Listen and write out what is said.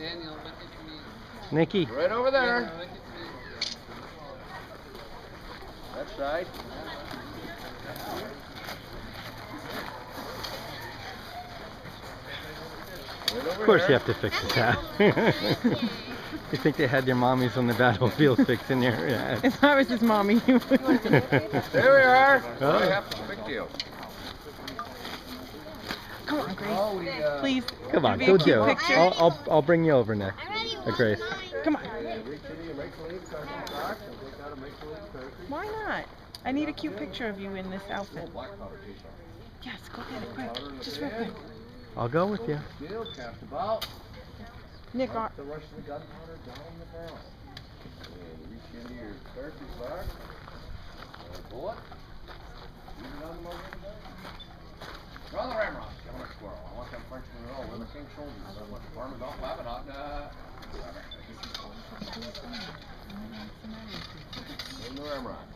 Daniel, look at me. Nikki. Right over there. Look at me. That side. Right over Of course here. you have to fix the hat. You think they had your mommies on the battlefield fixing your hats? If I was his mommy, he would. There we are. Oh. I have to speak to you. Come on, Grace. Oh, we, Please. Come on, Be a go cute do it. picture. I'll bring you over next. Grace. Come on. Why not? I need a cute picture of you in this outfit. Yes, go get it quick. Just real quick. I'll go with you. Cast about. Nick, The rest of the gunpowder down the barrel. And reach into your cartridge box. Bullet. Leave it on the motor. Draw the ramrod. Come on, squirrel. I want them Frenchmen to know where the king's soldiers. I want the farmers off laughing on the ramrod.